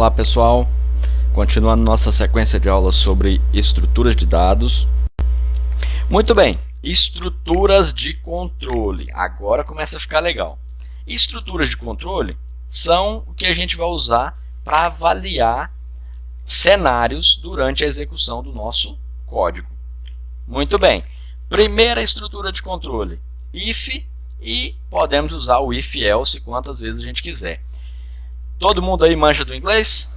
Olá pessoal, continuando nossa sequência de aulas sobre estruturas de dados. Muito bem, estruturas de controle, agora começa a ficar legal. Estruturas de controle são o que a gente vai usar para avaliar cenários durante a execução do nosso código. Muito bem, primeira estrutura de controle, if, e podemos usar o if-else quantas vezes a gente quiser. Todo mundo aí manja do inglês?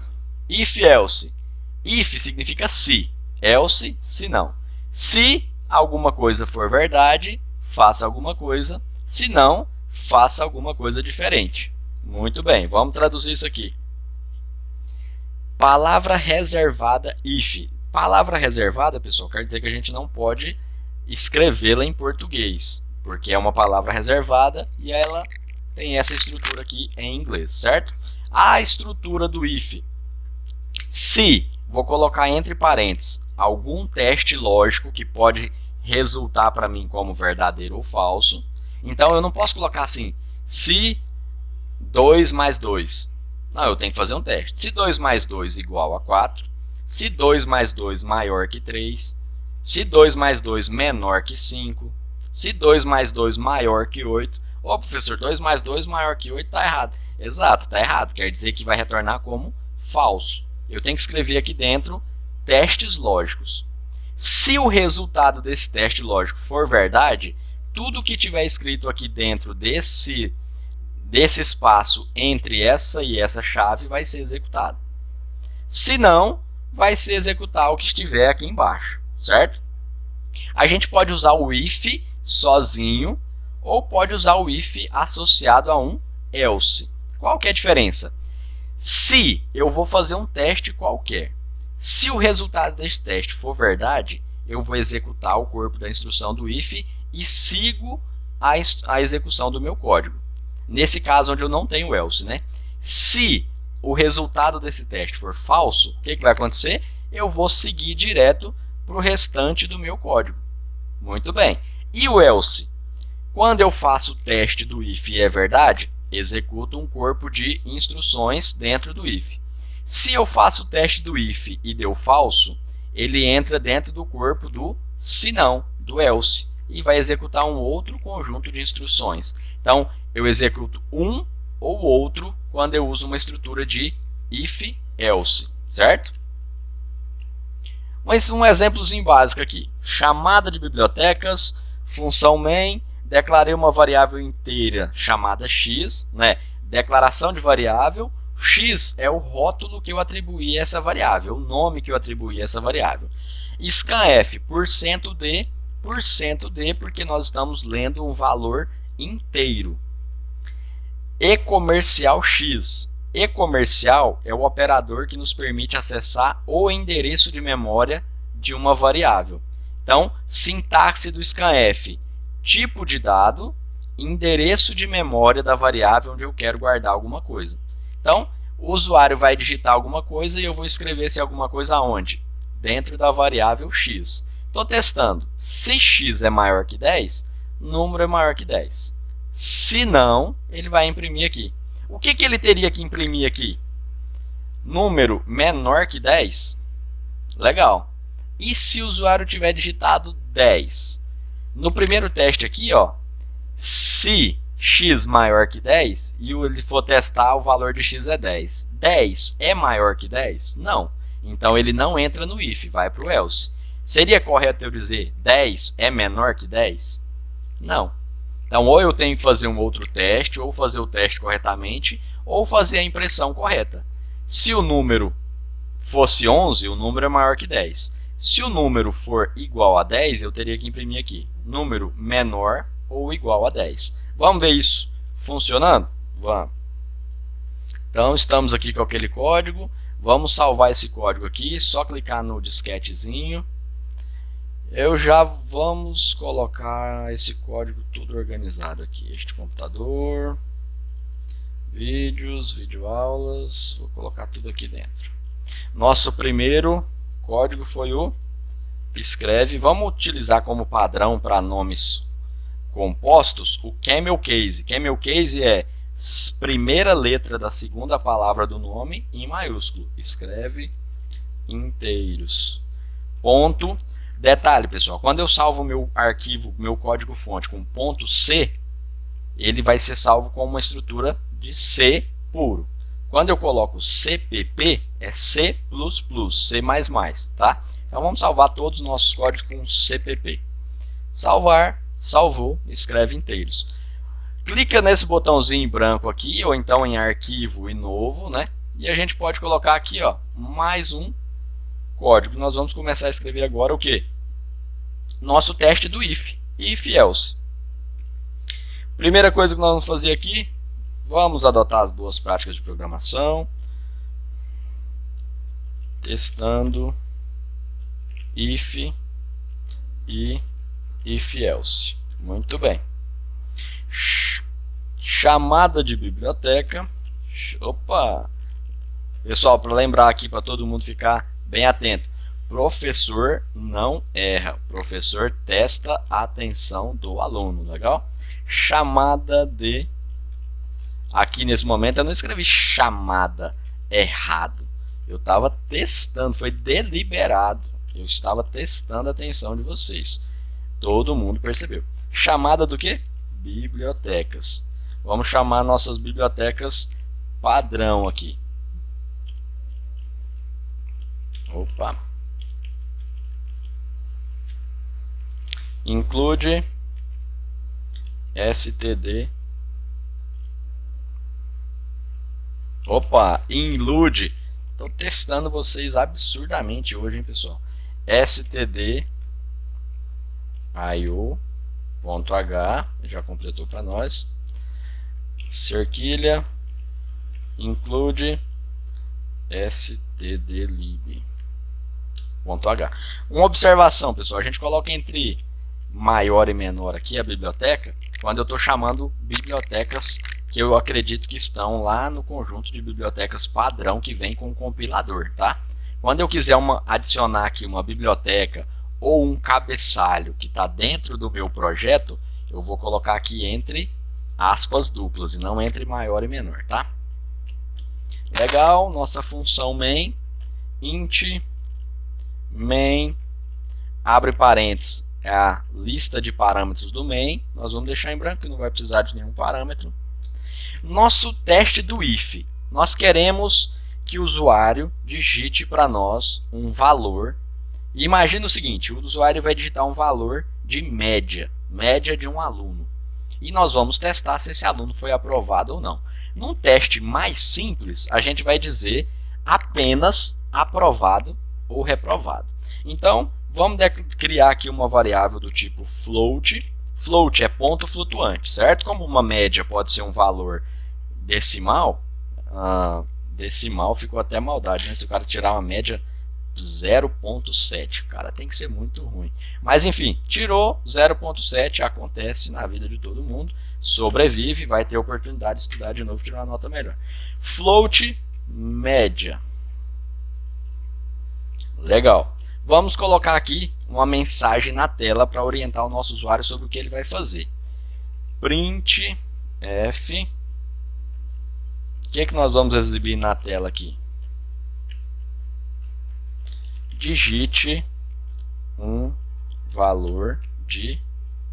If, else. If significa se, else, se não. Se alguma coisa for verdade, faça alguma coisa. Se não, faça alguma coisa diferente. Muito bem, vamos traduzir isso aqui. Palavra reservada if. Palavra reservada, pessoal, quer dizer que a gente não pode escrevê-la em português, porque é uma palavra reservada e ela tem essa estrutura aqui em inglês, certo? A estrutura do if. Se, vou colocar entre parênteses, algum teste lógico que pode resultar para mim como verdadeiro ou falso. Então, eu não posso colocar assim, se 2 mais 2. Não, eu tenho que fazer um teste. Se 2 mais 2 igual a 4, se 2 mais 2 maior que 3, se 2 mais 2 menor que 5, se 2 mais 2 maior que 8. Ô, professor, 2 mais 2 maior que 8 está errado. Exato, está errado. Quer dizer que vai retornar como falso. Eu tenho que escrever aqui dentro testes lógicos. Se o resultado desse teste lógico for verdade, tudo que tiver escrito aqui dentro desse espaço entre essa e essa chave vai ser executado. Se não, vai ser executar o que estiver aqui embaixo, certo? A gente pode usar o if sozinho ou pode usar o if associado a um else. Qual que é a diferença? Se eu vou fazer um teste qualquer, se o resultado desse teste for verdade, eu vou executar o corpo da instrução do if e sigo a execução do meu código. Nesse caso onde eu não tenho else, né? Se o resultado desse teste for falso, o que vai acontecer? Eu vou seguir direto para o restante do meu código. Muito bem. E o else? Quando eu faço o teste do if e é verdade, executo um corpo de instruções dentro do if. Se eu faço o teste do if e deu falso, ele entra dentro do corpo do se não, do else, e vai executar um outro conjunto de instruções. Então, eu executo um ou outro quando eu uso uma estrutura de if-else, certo? Mas um exemplozinho básico aqui. Chamada de bibliotecas, função main, declarei uma variável inteira chamada x, né? Declaração de variável, x é o rótulo que eu atribuí a essa variável, o nome que eu atribuí a essa variável. Scanf, %d, porque nós estamos lendo um valor inteiro. E-comercial x. E-comercial é o operador que nos permite acessar o endereço de memória de uma variável. Então, sintaxe do scanf. Tipo de dado, endereço de memória da variável onde eu quero guardar alguma coisa. Então, o usuário vai digitar alguma coisa e eu vou escrever esse alguma coisa aonde? Dentro da variável x. Estou testando. Se x é maior que 10, número é maior que 10. Se não, ele vai imprimir aqui. O que ele teria que imprimir aqui? Número menor que 10? Legal. E se o usuário tiver digitado 10? No primeiro teste aqui, ó, se x maior que 10 e ele for testar, o valor de x é 10. 10 é maior que 10? Não. Então, ele não entra no if, vai para o else. Seria correto eu dizer 10 é menor que 10? Não. Então, ou eu tenho que fazer um outro teste, ou fazer o teste corretamente, ou fazer a impressão correta. Se o número fosse 11, o número é maior que 10. Se o número for igual a 10, eu teria que imprimir aqui, número menor ou igual a 10. Vamos ver isso funcionando? Vamos. Então, estamos aqui com aquele código. Vamos salvar esse código aqui, só clicar no disquetezinho. Vamos colocar esse código tudo organizado aqui. Este computador, vídeos, videoaulas, vou colocar tudo aqui dentro. Nosso primeiro código foi o escreve. Vamos utilizar como padrão para nomes compostos o camel case. Camel case é primeira letra da segunda palavra do nome em maiúsculo. Escreve inteiros. Ponto. Detalhe, pessoal, quando eu salvo meu arquivo, meu código fonte com ponto C, ele vai ser salvo com uma estrutura de C puro. Quando eu coloco CPP, é C++, C++, tá? Então vamos salvar todos os nossos códigos com CPP. Salvar, salvou, escreve inteiros. Clica nesse botãozinho em branco aqui, ou então em arquivo e novo, né? E a gente pode colocar aqui, ó, mais um código. Nós vamos começar a escrever agora o que? Nosso teste do if else. Primeira coisa que nós vamos fazer aqui, vamos adotar as boas práticas de programação. Testando if e if else. Muito bem. Chamada de biblioteca. Opa! Pessoal, para lembrar aqui, para todo mundo ficar bem atento. Professor não erra. Professor testa a atenção do aluno. Legal? Chamada de... Aqui nesse momento eu não escrevi chamada errado. Eu estava testando, foi deliberado. Eu estava testando a atenção de vocês. Todo mundo percebeu. Chamada do quê? Bibliotecas. Vamos chamar nossas bibliotecas padrão aqui. Opa. Include std. Opa, include. Estou testando vocês absurdamente hoje, hein, pessoal. std io.h já completou para nós. Cerquilha include stdlib.h. Uma observação, pessoal, a gente coloca entre maior e menor aqui a biblioteca quando eu estou chamando bibliotecas que eu acredito que estão lá no conjunto de bibliotecas padrão que vem com o compilador, tá? Quando eu quiser adicionar aqui uma biblioteca ou um cabeçalho que está dentro do meu projeto, eu vou colocar aqui entre aspas duplas e não entre maior e menor, tá? Legal, nossa função main, int main, abre parênteses, é a lista de parâmetros do main, nós vamos deixar em branco, que não vai precisar de nenhum parâmetro. Nosso teste do if, nós queremos que o usuário digite para nós um valor. E imagina o seguinte, o usuário vai digitar um valor de média de um aluno. E nós vamos testar se esse aluno foi aprovado ou não. Num teste mais simples, a gente vai dizer apenas aprovado ou reprovado. Então, vamos criar aqui uma variável do tipo float. Float é ponto flutuante, certo? Como uma média pode ser um valor decimal, decimal ficou até maldade, né? Se o cara tirar uma média 0.7, cara, tem que ser muito ruim. Mas enfim, tirou 0.7, acontece na vida de todo mundo, sobrevive, vai ter oportunidade de estudar de novo, tirar uma nota melhor. Float média. Legal. Vamos colocar aqui uma mensagem na tela para orientar o nosso usuário sobre o que ele vai fazer. Print f. O que nós vamos exibir na tela aqui? Digite um valor de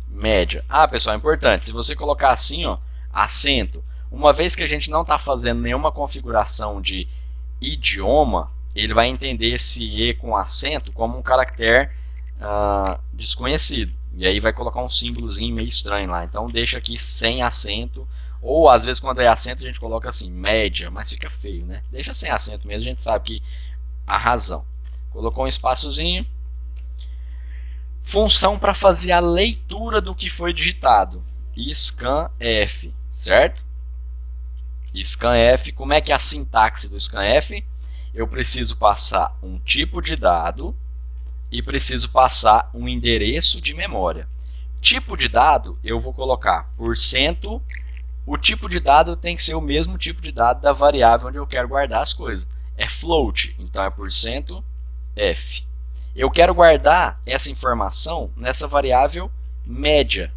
média. Ah, pessoal, é importante. Se você colocar assim, ó, acento, uma vez que a gente não está fazendo nenhuma configuração de idioma, ele vai entender esse E com acento como um caractere desconhecido. E aí vai colocar um símbolozinho meio estranho lá. Então deixa aqui sem acento. Ou às vezes quando é acento a gente coloca assim, média, mas fica feio, né? Deixa sem acento mesmo, a gente sabe que a razão. Colocou um espaçozinho. Função para fazer a leitura do que foi digitado. Scanf, certo? Scanf, como é que é a sintaxe do scanf? Eu preciso passar um tipo de dado e preciso passar um endereço de memória. Tipo de dado, eu vou colocar %. O tipo de dado tem que ser o mesmo tipo de dado da variável onde eu quero guardar as coisas. É float, então é %f. Eu quero guardar essa informação nessa variável média.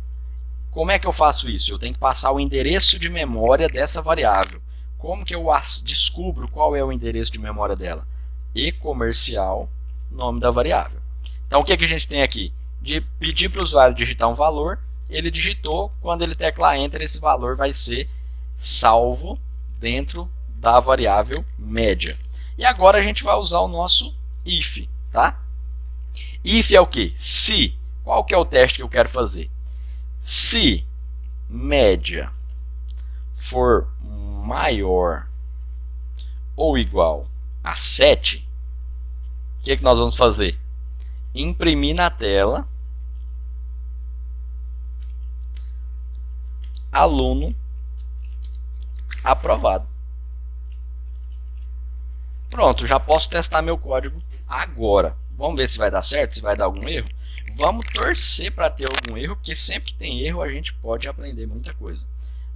Como é que eu faço isso? Eu tenho que passar o endereço de memória dessa variável. Como que eu descubro qual é o endereço de memória dela? E-comercial, nome da variável. Então, o que a gente tem aqui? De pedir para o usuário digitar um valor, ele digitou, quando ele teclar Enter, esse valor vai ser salvo dentro da variável média. E agora a gente vai usar o nosso if, tá? If é o que? Se. Qual que é o teste que eu quero fazer? Se média for maior ou igual a 7, o que nós vamos fazer? Imprimir na tela aluno aprovado. Pronto, já posso testar meu código agora. Vamos ver se vai dar certo, se vai dar algum erro. Vamos torcer para ter algum erro, porque sempre que tem erro a gente pode aprender muita coisa.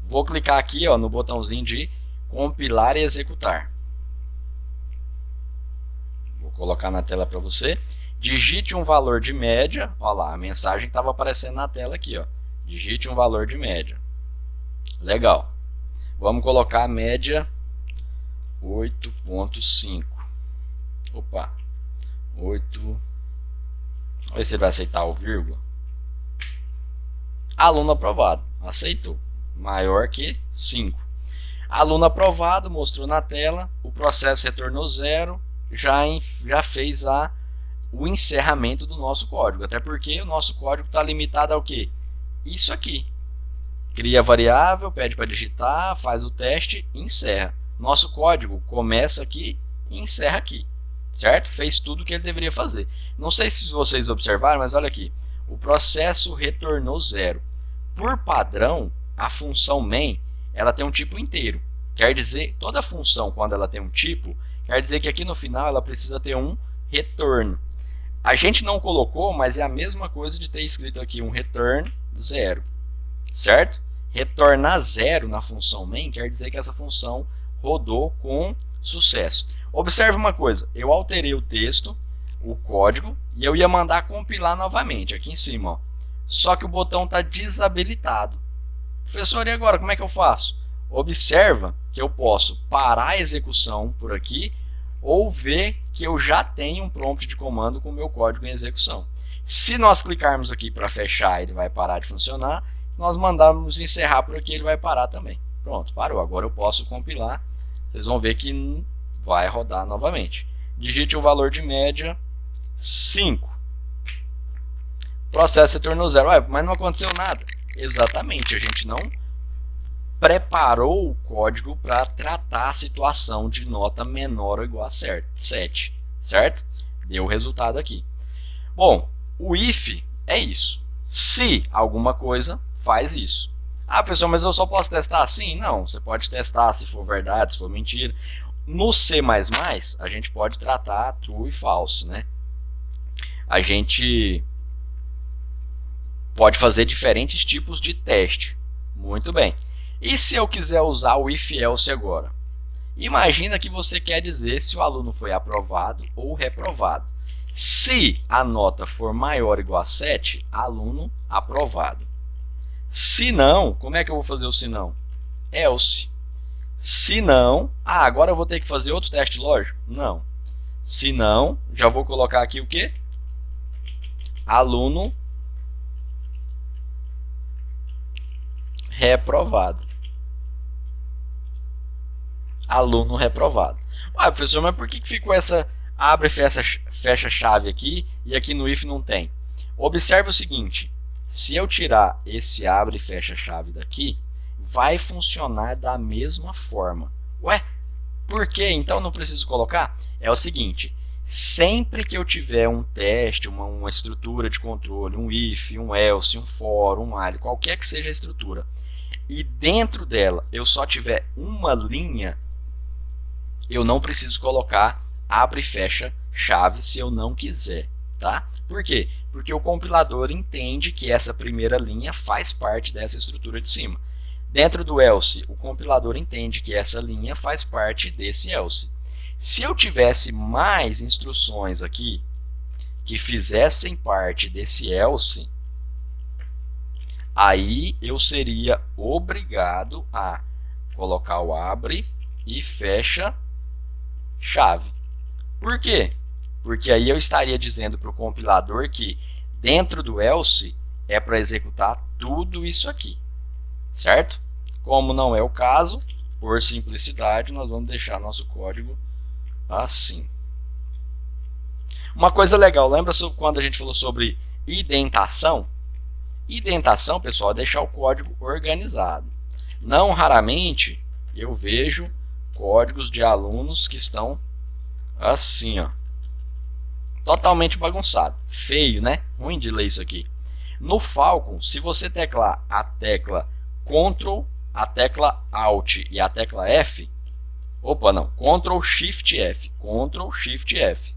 Vou clicar aqui no botãozinho de compilar e executar. Vou colocar na tela para você. Digite um valor de média. Olha lá, a mensagem estava aparecendo na tela aqui. Digite um valor de média. Legal. Vamos colocar a média 8.5. Opa. 8. Vamos ver se ele vai aceitar o vírgula. Aluno aprovado. Aceitou. Maior que 5. Aluno aprovado, mostrou na tela. O processo retornou 0. Já fez o encerramento do nosso código. Até porque o nosso código está limitado ao quê? Isso aqui. Cria a variável, pede para digitar, faz o teste e encerra. Nosso código começa aqui e encerra aqui. Certo? Fez tudo o que ele deveria fazer. Não sei se vocês observaram, mas olha aqui. O processo retornou 0. Por padrão, a função main ela tem um tipo inteiro. Quer dizer, toda função, quando ela tem um tipo, quer dizer que aqui no final ela precisa ter um retorno. A gente não colocou, mas é a mesma coisa de ter escrito aqui um return 0. Certo? Retornar 0 na função main quer dizer que essa função rodou com sucesso. Observe uma coisa, eu alterei o texto, o código, e eu ia mandar compilar novamente, aqui em cima. Só que o botão está desabilitado. Professor, e agora, como é que eu faço? Observa que eu posso parar a execução por aqui, ou ver que eu já tenho um prompt de comando com o meu código em execução. Se nós clicarmos aqui para fechar, ele vai parar de funcionar. Se nós mandarmos encerrar por aqui, ele vai parar também. Pronto, parou. Agora eu posso compilar. Vocês vão ver que vai rodar novamente. Digite o valor de média 5. Processo retornou 0. Mas não aconteceu nada. Exatamente, a gente não preparou o código para tratar a situação de nota menor ou igual a 7. Certo? Deu o resultado aqui. Bom, o if é isso. Se alguma coisa, faz isso. Ah, professor, mas eu só posso testar assim? Não, você pode testar se for verdade, se for mentira. No C++, a gente pode tratar true e falso, né? A gente pode fazer diferentes tipos de teste. Muito bem. E se eu quiser usar o if-else agora? Imagina que você quer dizer se o aluno foi aprovado ou reprovado. Se a nota for maior ou igual a 7, aluno aprovado. Se não, como é que eu vou fazer o se não? Else. Se não, agora eu vou ter que fazer outro teste lógico? Não. Se não, já vou colocar aqui o quê? Aluno reprovado. Aluno reprovado. Professor, mas por que ficou essa abre e fecha chave aqui e aqui no if não tem? Observe o seguinte, se eu tirar esse abre e fecha chave daqui, vai funcionar da mesma forma. Ué, por que então não preciso colocar? É o seguinte, sempre que eu tiver um teste, uma estrutura de controle, um if, um else, um for, um while, qualquer que seja a estrutura, e dentro dela eu só tiver uma linha, eu não preciso colocar abre e fecha chave se eu não quiser, tá? Por quê? Porque o compilador entende que essa primeira linha faz parte dessa estrutura de cima. Dentro do else, o compilador entende que essa linha faz parte desse else. Se eu tivesse mais instruções aqui que fizessem parte desse else, aí eu seria obrigado a colocar o abre e fecha chave. Por quê? Porque aí eu estaria dizendo para o compilador que dentro do else é para executar tudo isso aqui, certo? Como não é o caso, por simplicidade, nós vamos deixar nosso código assim. Uma coisa legal, lembra quando a gente falou sobre indentação? Indentação, pessoal, é deixar o código organizado. Não raramente eu vejo códigos de alunos que estão assim, ó, totalmente bagunçado. Feio, né? Ruim de ler isso aqui. No Falcon, se você teclar a tecla Ctrl, a tecla Alt e a tecla F, opa, não, Ctrl Shift F, Ctrl Shift F.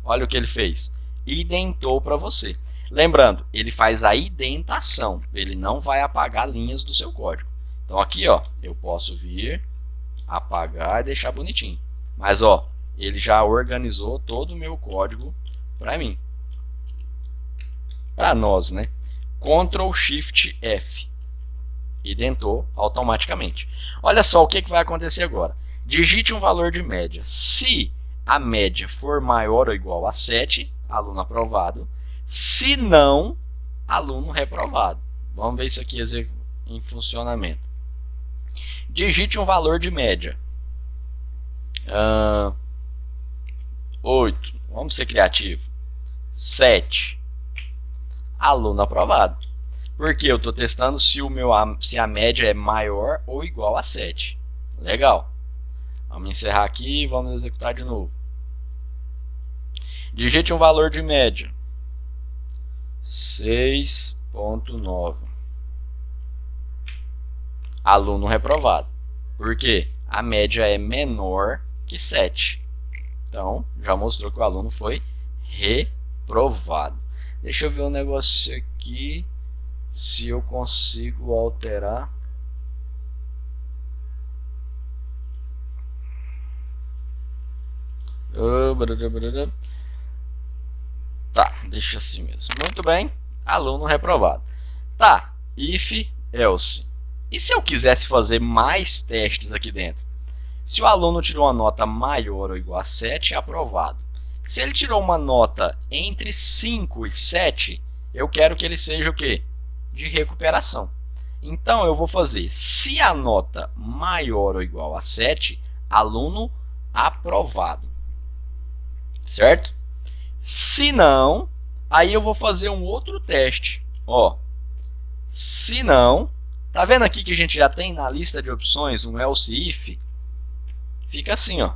Olha o que ele fez. Identou para você. Lembrando, ele faz a indentação. Ele não vai apagar linhas do seu código. Então aqui, ó, eu posso vir, apagar e deixar bonitinho. Mas, ó, ele já organizou todo o meu código para mim. Para nós, né? Ctrl Shift F. Identou automaticamente. Olha só o que vai acontecer agora. Digite um valor de média. Se a média for maior ou igual a 7, aluno aprovado. Se não, aluno reprovado. Vamos ver isso aqui em funcionamento. Digite um valor de média. 8. Vamos ser criativo. 7. Aluno aprovado. Porque eu estou testando se a média é maior ou igual a 7. Legal. Vamos encerrar aqui e vamos executar de novo. Digite um valor de média. 6.9. Aluno reprovado. Por quê? A média é menor que 7. Então, já mostrou que o aluno foi reprovado. Deixa eu ver um negócio aqui. Se eu consigo alterar. Tá, deixa assim mesmo. Muito bem, aluno reprovado. Tá, if, else. E se eu quisesse fazer mais testes aqui dentro? Se o aluno tirou uma nota maior ou igual a 7, é aprovado. Se ele tirou uma nota entre 5 e 7, eu quero que ele seja o quê? De recuperação. Então eu vou fazer, se a nota maior ou igual a 7, aluno aprovado. Certo? Se não, aí eu vou fazer um outro teste. Ó, se não, tá vendo aqui que a gente já tem na lista de opções um else if? Fica assim, ó.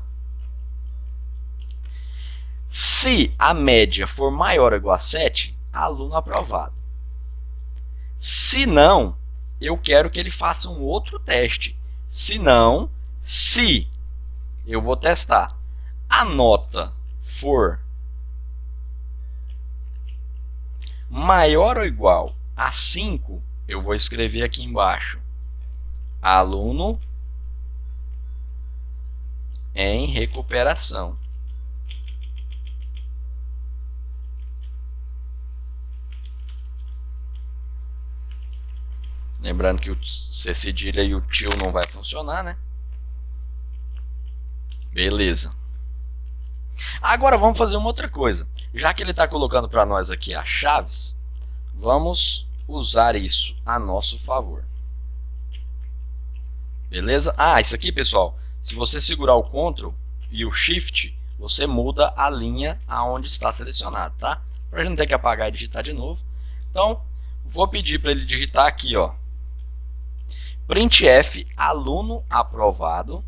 Se a média for maior ou igual a 7, aluno aprovado. Se não, eu quero que ele faça um outro teste. Se não, se eu vou testar, a nota for maior ou igual a 5, eu vou escrever aqui embaixo, aluno em recuperação. Lembrando que o C cedilha e o til não vai funcionar, né? Beleza. Agora vamos fazer uma outra coisa. Já que ele está colocando para nós aqui as chaves, vamos usar isso a nosso favor. Beleza? Ah, isso aqui, pessoal, se você segurar o Ctrl e o Shift, você muda a linha aonde está selecionado, tá? Para a gente não ter que apagar e digitar de novo. Então, vou pedir para ele digitar aqui, ó, printf aluno aprovado,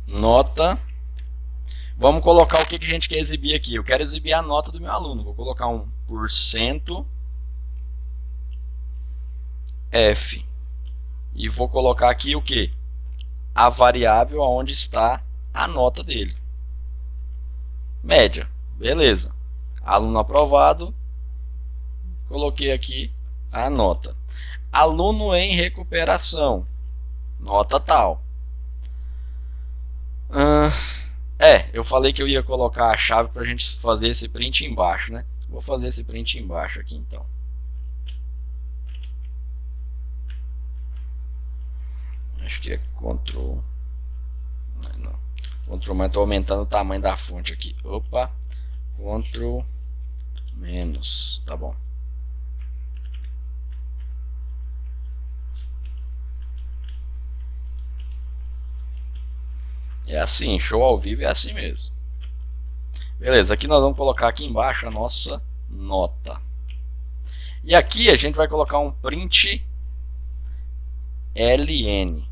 nota. Vamos colocar o que a gente quer exibir aqui. Eu quero exibir a nota do meu aluno. Vou colocar um % F. E vou colocar aqui o que? A variável onde está a nota dele. Média. Beleza. Aluno aprovado. Coloquei aqui a nota. Aluno em recuperação. Nota tal. Eu falei que eu ia colocar a chave para a gente fazer esse print embaixo, né? Vou fazer esse print embaixo aqui então. Acho que é Ctrl. Não. Ctrl, mas estou aumentando o tamanho da fonte aqui. Opa. Ctrl menos. Tá bom. É assim, show ao vivo é assim mesmo. Beleza, aqui nós vamos colocar aqui embaixo a nossa nota. E aqui a gente vai colocar um print LN.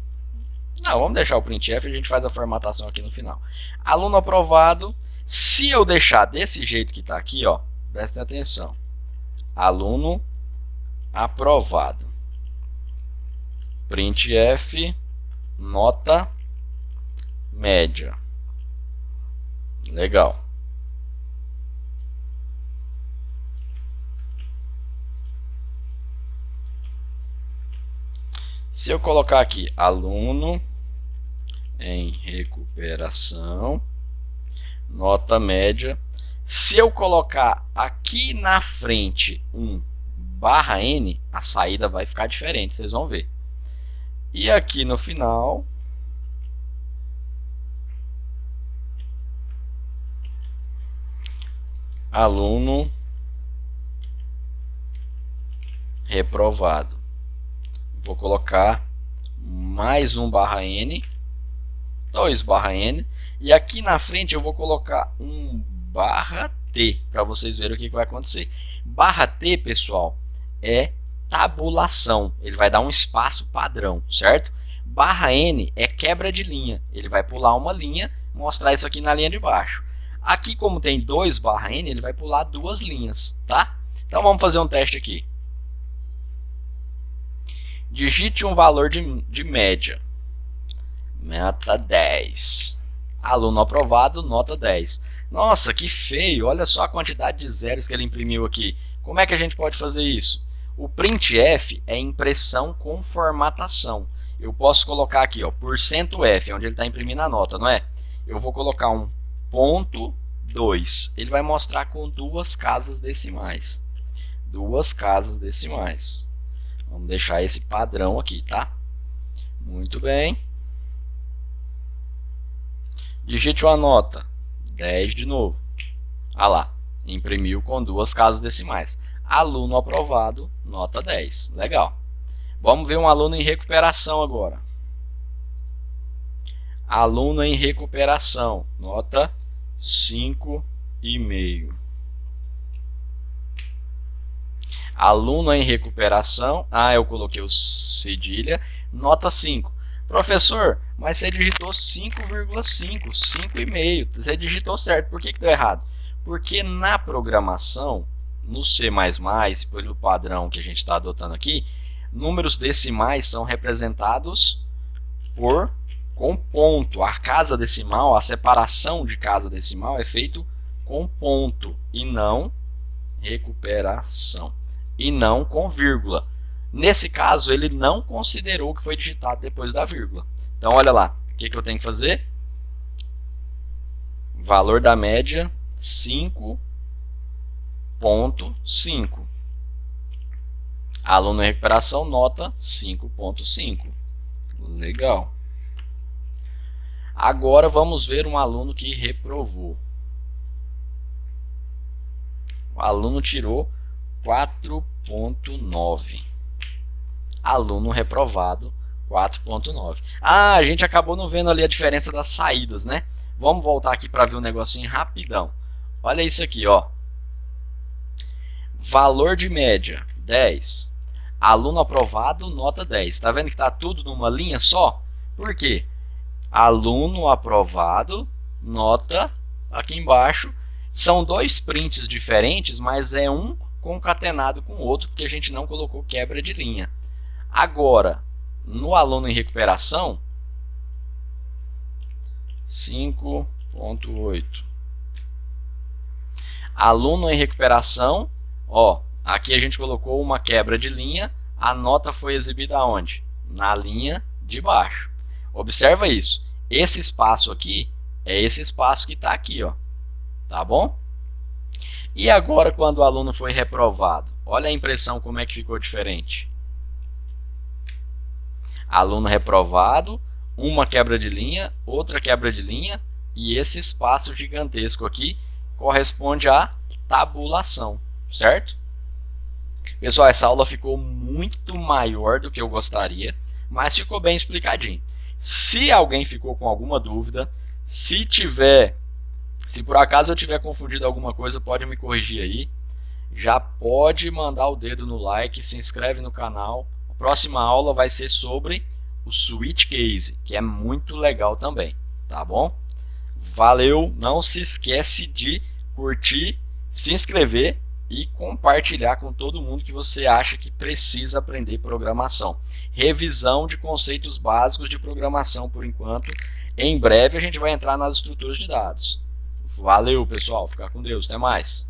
Não, vamos deixar o printf e a gente faz a formatação aqui no final. Aluno aprovado. Se eu deixar desse jeito que está aqui, ó, prestem atenção. Aluno aprovado. Printf nota média. Legal. Se eu colocar aqui aluno em recuperação, nota média, se eu colocar aqui na frente um /n, a saída vai ficar diferente, vocês vão ver. E aqui no final, aluno reprovado. Vou colocar mais um /n, 2 /n, e aqui na frente eu vou colocar um /t, para vocês verem o que vai acontecer. /t, pessoal, é tabulação, ele vai dar um espaço padrão, certo? /n é quebra de linha, ele vai pular uma linha, mostrar isso aqui na linha de baixo. Aqui, como tem 2 /n, ele vai pular 2 linhas, tá? Então vamos fazer um teste aqui. Digite um valor de média. Nota 10. Aluno aprovado, nota 10. Nossa, que feio. Olha só a quantidade de zeros que ele imprimiu aqui. Como é que a gente pode fazer isso? O printf é impressão com formatação. Eu posso colocar aqui, ó, %f, onde ele está imprimindo a nota, não é? Eu vou colocar um ponto 2. Ele vai mostrar com 2 casas decimais. 2 casas decimais. Vamos deixar esse padrão aqui, tá? Muito bem. Digite uma nota. 10 de novo. Ah lá, imprimiu com 2 casas decimais. Aluno aprovado, nota 10. Legal. Vamos ver um aluno em recuperação agora. Aluno em recuperação, nota 5,5. Aluno em recuperação, eu coloquei o cedilha, nota 5. Professor, mas você digitou 5,5, 5,5, você digitou certo, por que deu errado? Porque na programação, no C++, pelo padrão que a gente está adotando aqui, números decimais são representados com ponto. A casa decimal, a separação de casa decimal é feito com ponto e não recuperação. E não com vírgula. Nesse caso, ele não considerou que foi digitado depois da vírgula. Então, olha lá. O que eu tenho que fazer? Valor da média, 5,5. Aluno em recuperação, nota 5,5. Legal. Agora, vamos ver um aluno que reprovou. O aluno tirou 4,9. Aluno reprovado, 4,9. A gente acabou não vendo ali a diferença das saídas, né? Vamos voltar aqui para ver um negocinho rapidão. Olha isso aqui, ó. Valor de média, 10. Aluno aprovado, nota 10. Tá vendo que tá tudo numa linha só? Por quê? Aluno aprovado, nota aqui embaixo. São 2 prints diferentes, mas é um concatenado com o outro, porque a gente não colocou quebra de linha. Agora, no aluno em recuperação, 5,8. Aluno em recuperação, ó, aqui a gente colocou uma quebra de linha, a nota foi exibida onde? Na linha de baixo. Observa isso. Esse espaço aqui é esse espaço que está aqui, ó. Tá bom? E agora, quando o aluno foi reprovado? Olha a impressão como é que ficou diferente. Aluno reprovado, uma quebra de linha, outra quebra de linha, e esse espaço gigantesco aqui corresponde à tabulação, certo? Pessoal, essa aula ficou muito maior do que eu gostaria, mas ficou bem explicadinho. Se alguém ficou com alguma dúvida, se por acaso eu tiver confundido alguma coisa, pode me corrigir aí. Já pode mandar o dedo no like, se inscreve no canal. A próxima aula vai ser sobre o switch case, que é muito legal também, tá bom? Valeu, não se esquece de curtir, se inscrever e compartilhar com todo mundo que você acha que precisa aprender programação. Revisão de conceitos básicos de programação por enquanto. Em breve a gente vai entrar nas estruturas de dados. Valeu, pessoal. Fica com Deus. Até mais.